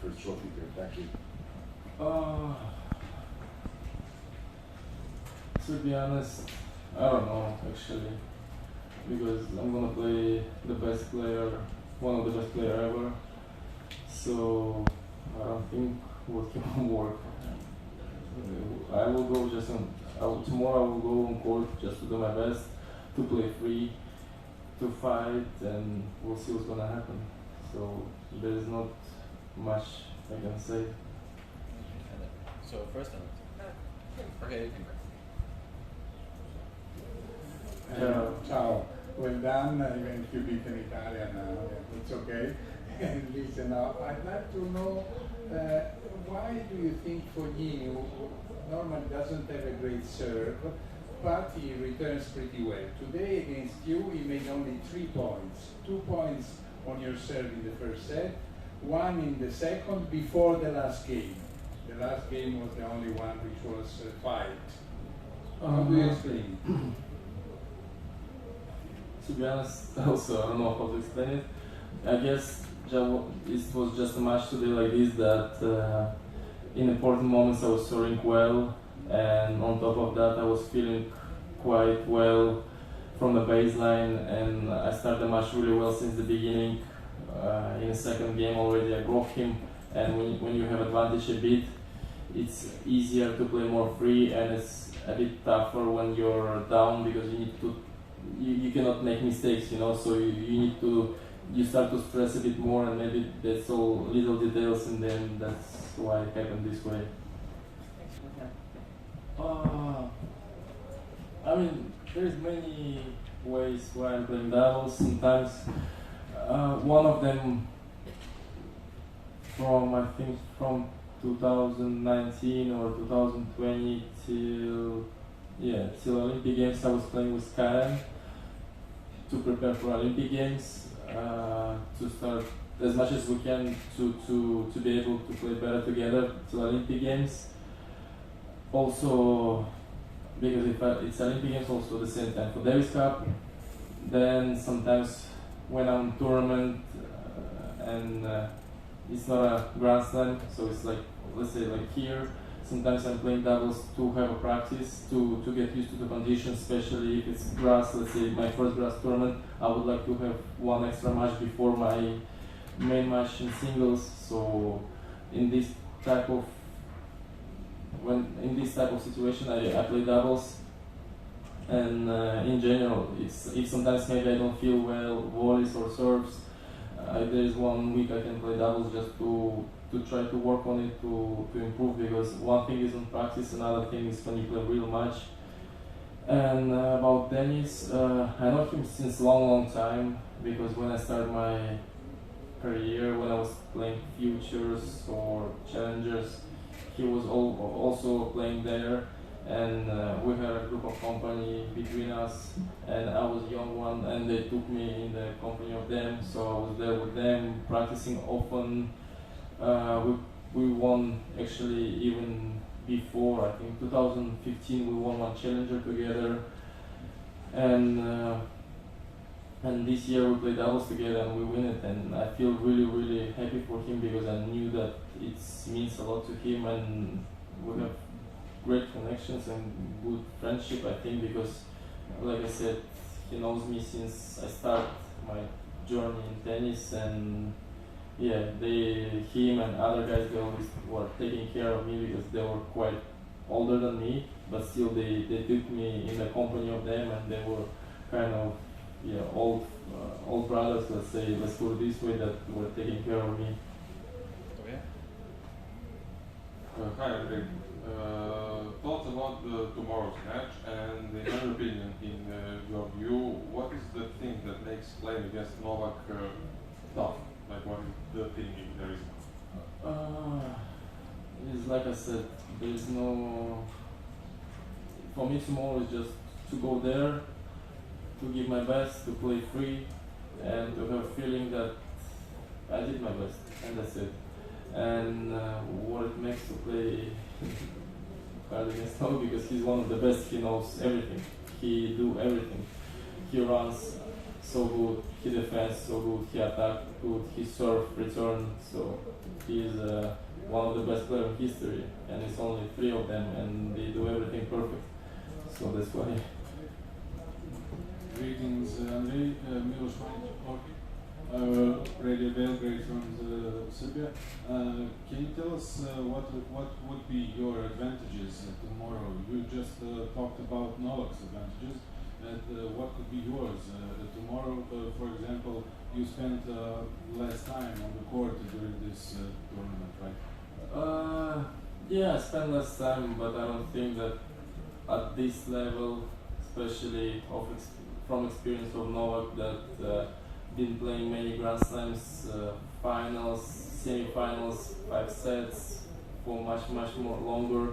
first trophy to attack it? To be honest, I don't know actually, because I'm gonna play the best player, one of the best player ever. So I don't think what can work. I will go just on. Tomorrow I will go on court just to do my best, to play free, to fight, and we'll see what's gonna happen. So there is not much I can say. So first time. Okay, you can. Ciao, well done, even if you beat an Italian, it's okay. And listen, I'd like to know why do you think Fognini, who normally doesn't have a great serve, but he returns pretty well. Today against you, he made only 3 points. 2 points on your serve in the first set, 1 in the second before the last game. The last game was the only one which was a fight. How do you explain it? To be honest, also I don't know how to explain it. I guess it was just a match today like this that in important moments I was throwing well, and on top of that I was feeling quite well from the baseline, and I started the match really well since the beginning. In the second game already I broke him, and when you have advantage a bit, it's easier to play more free, and it's a bit tougher when you're down because you need to. You cannot make mistakes, you know, so you start to stress a bit more, and maybe that's all little details, and then that's why it happened this way. I mean, there's many ways where I'm playing doubles. Sometimes one of them from 2019 or 2020 till Olympic Games, I was playing with Karen to prepare for Olympic Games, to start as much as we can to be able to play better together till Olympic Games. Also, because it's Olympic Games, also at the same time for Davis Cup. Then sometimes when I'm in tournament and it's not a Grand Slam, so it's like, let's say like here, sometimes I'm playing doubles to have a practice, to get used to the conditions, especially if it's grass, let's say my first grass tournament, I would like to have one extra match before my main match in singles. So in this type of situation I play doubles, and in general if sometimes maybe I don't feel well volleys or serves, there is 1 week I can play doubles just to try to work on it to improve, because one thing is in practice, another thing is when you play real match. And about Dennis, I know him since long time, because when I started my career, when I was playing futures or challengers, he was also playing there, and we had a group of company between us, and I was a young one, and they took me in the company of them, so I was there with them practicing often. We won actually even before, I think 2015 we won one challenger together, and this year we played doubles together and we win it, and I feel really happy for him, because I knew that it means a lot to him, and we have great connections and good friendship, I think, because like I said, he knows me since I started my journey in tennis, and yeah, him and other guys, they always were taking care of me because they were quite older than me, but still they took me in the company of them, and they were kind of old brothers, let's put it this way, that were taking care of me. Okay. Hi, Andrei. Thoughts about tomorrow's match, and in your opinion, in your view, what is the thing that makes playing against Novak tough? Like, what is the thing, if there is one? It's like I said, there is no. For me, tomorrow is just to go there, to give my best, to play free, and to have a feeling that I did my best, and that's it. And what it makes to play hard against Novak, because he's one of the best, he knows everything, he do everything, he runs so good. He defends so good. He attack good. He serve return. So he is one of the best players in history, and it's only 3 of them, and they do everything perfect. So that's why. Greetings, Andrei. Miloš Manić, Radio Belgrade from Serbia. Can you tell us what would be your advantages tomorrow? You just talked about Novak's advantages, and what could be yours tomorrow? For example, you spent less time on the court during this tournament, right? Yeah, I spent less time, but I don't think that at this level, especially from experience of Novak, that been playing many Grand Slams, finals, semi-finals, 5 sets for much more longer,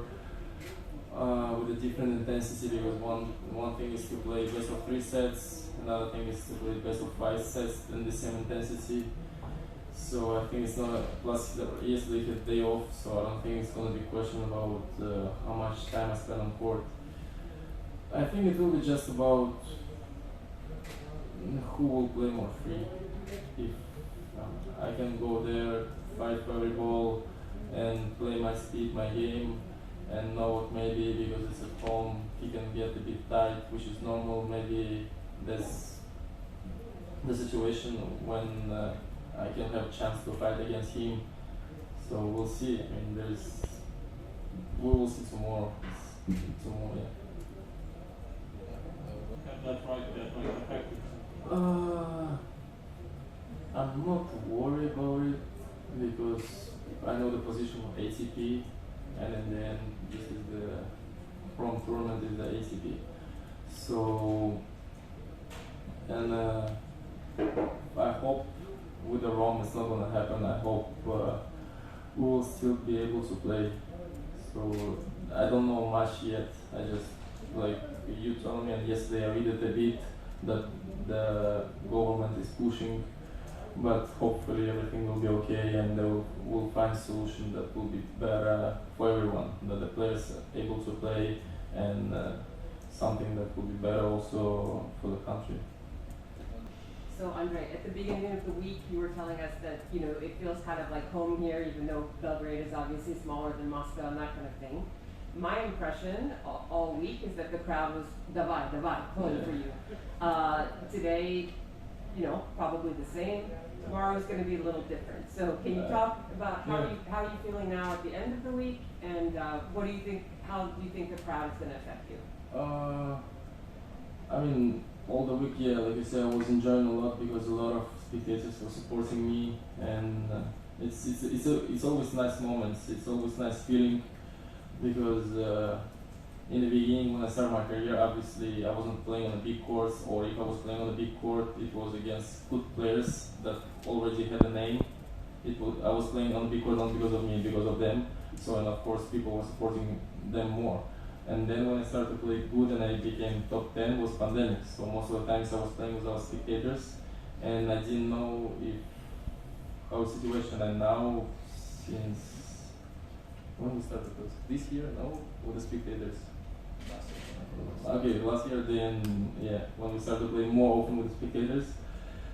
with a different intensity, because one thing is to play best of 3 sets, another thing is to play best of 5 sets in the same intensity. So I think it's not plus yesterday he had day off, so I don't think it's going to be a question about how much time I spend on court. I think it will be just about who will play more free. If I can go there, fight for every ball, and play my speed, my game, and Novak maybe because it's at home, he can get a bit tight, which is normal. Maybe that's the situation when I can have a chance to fight against him. So we'll see. I mean, we will see tomorrow. Tomorrow, yeah. That's right. Effective. I'm not worried about it because I know the position of ATP, and in the end, this is the prom tournament is the ATP. So, and I hope with the Rome it's not gonna happen. I hope we will still be able to play. So I don't know much yet. I just like you told me, and yesterday I read it a bit that the government is pushing, but hopefully everything will be okay, and they will find a solution that will be better for everyone, that the players are able to play, and something that will be better also for the country. So Andre, at the beginning of the week, you were telling us that it feels kind of like home here, even though Belgrade is obviously smaller than Moscow and that kind of thing. My impression all week is that the crowd was davai, pulling for you. Today, probably the same. Tomorrow is going to be a little different. So can you talk about how are you feeling now at the end of the week, and what do you think? How do you think the crowd is going to affect you? I mean, all the week, yeah, like you said, I was enjoying a lot because a lot of spectators were supporting me, and it's always nice moments. It's always nice feeling. Because in the beginning, when I started my career, obviously I wasn't playing on a big court, or if I was playing on a big court, it was against good players that already had a name. I was playing on a big court not because of me, because of them. So, and of course, people were supporting them more. And then when I started to play good and I became top 10, was pandemic. So most of the times I was playing without spectators, and I didn't know how the situation. And now, since when we started this year, no, with the spectators. Okay, last year, then when we started playing more often with the spectators,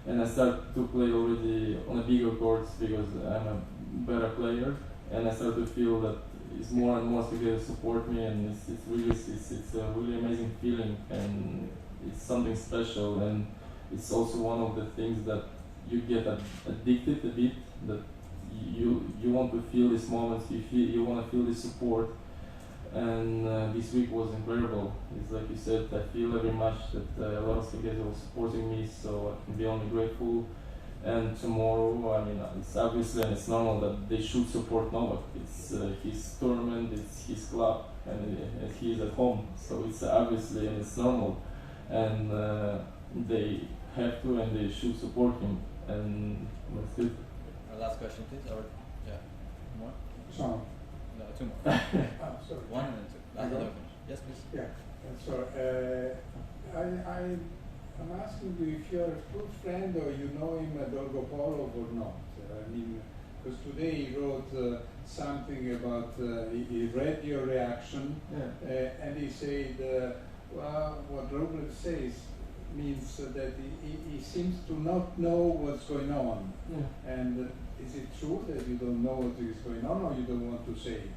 and I started to play already on a bigger courts because I'm a better player, and I started to feel that it's more and more spectators support me, and it's a really amazing feeling, and it's something special, and it's also one of the things that you get addicted a bit, that you want to feel these moments, you want to feel this support, and this week was incredible. It's like you said, I feel every match that a lot of spectators were supporting me, so I can be only grateful. And tomorrow, I mean, it's obviously and it's normal that they should support Novak. It's his tournament, it's his club, and he is at home, so it's obviously and it's normal, and they have to and they should support him, and that's it. Last question, please. Or more? So, No, 2 more. sorry. 1 and then 2. Last You go? finish. Yes, please. Yeah. So I'm asking you if you're a good friend or you know him, Dolgopolov, or not. I mean, because today he wrote something about, he read your reaction, and he said, well, what Robert says, means that he seems to not know what's going on. Yeah. And is it true that you don't know what is going on, or you don't want to say it?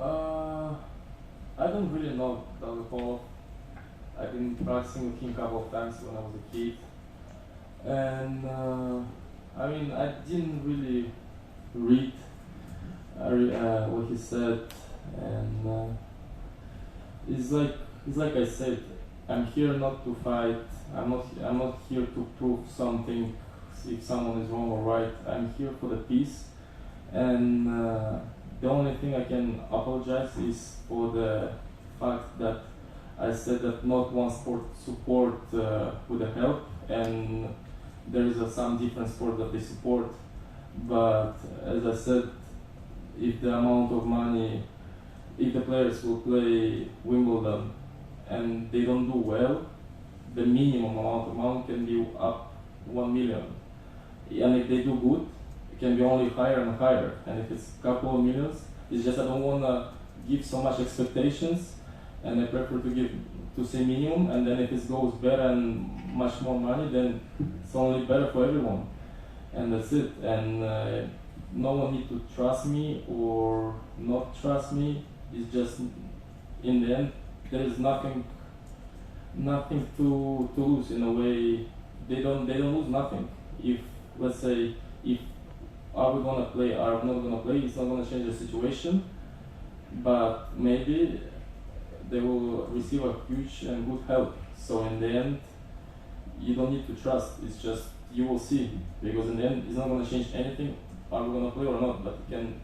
I don't really know Djokovic. I've been practicing with him a couple of times when I was a kid, and I mean I didn't really read what he said, and it's like I said, I'm here not to fight. I'm not here to prove something if someone is wrong or right. I'm here for the peace, and the only thing I can apologize is for the fact that I said that not one sport support with the help, and there is some different sport that they support. But as I said, if the amount of money, if the players will play Wimbledon and they don't do well, the minimum amount of money can be up 1 million. And if they do good, it can be only higher and higher. And if it's a couple of millions, it's just I don't want to give so much expectations, and I prefer to say minimum. And then if it goes better and much more money, then it's only better for everyone. And that's it. And no one need to trust me or not trust me. It's just in the end there is nothing to lose in a way. They don't lose nothing. If let's say if are we gonna play, are we not gonna play, it's not gonna change the situation. But maybe they will receive a huge and good help. So in the end, you don't need to trust. It's just you will see, because in the end, it's not gonna change anything. Are we gonna play or not? But it can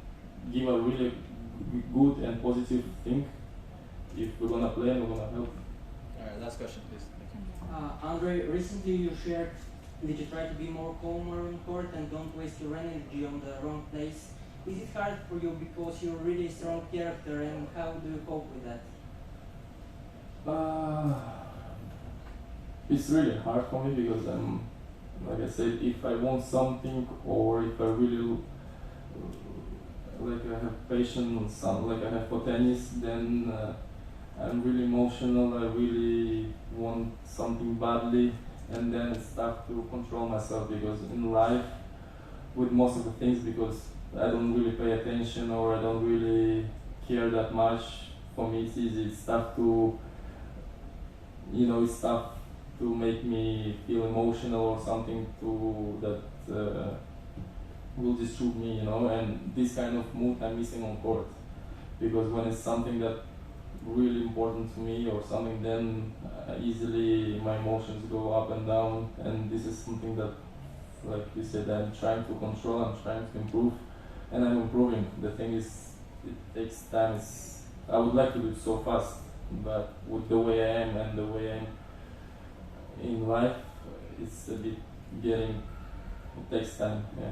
give a really good and positive thing if we're gonna play and we're gonna help. Alright, last question, please. Thank you. Andre, recently you shared that you try to be more calmer on court and don't waste your energy on the wrong place. Is it hard for you because you're really a strong character, and how do you cope with that? It's really hard for me because like I said, if I want something or if I really like I have patience, like I have for tennis, then I'm really emotional. I really want something badly, and then it's tough to control myself, because in life, with most of the things, because I don't really pay attention or I don't really care that much, for me it's easy. It's tough to, it's tough to make me feel emotional or something that will disturb me, and this kind of mood I'm missing on court. Because when it's something that really important to me or something, then easily my emotions go up and down, and this is something that, like you said, I'm trying to control, I'm trying to improve, and I'm improving. The thing is, it takes time. I would like to do it so fast, but with the way I am and the way I am in life, it's a bit it takes time, yeah.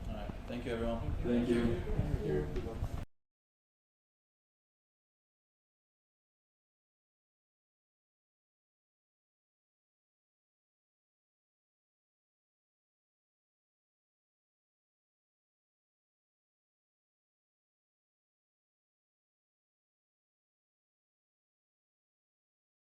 Alright, thank you everyone. Thank you. Thank you.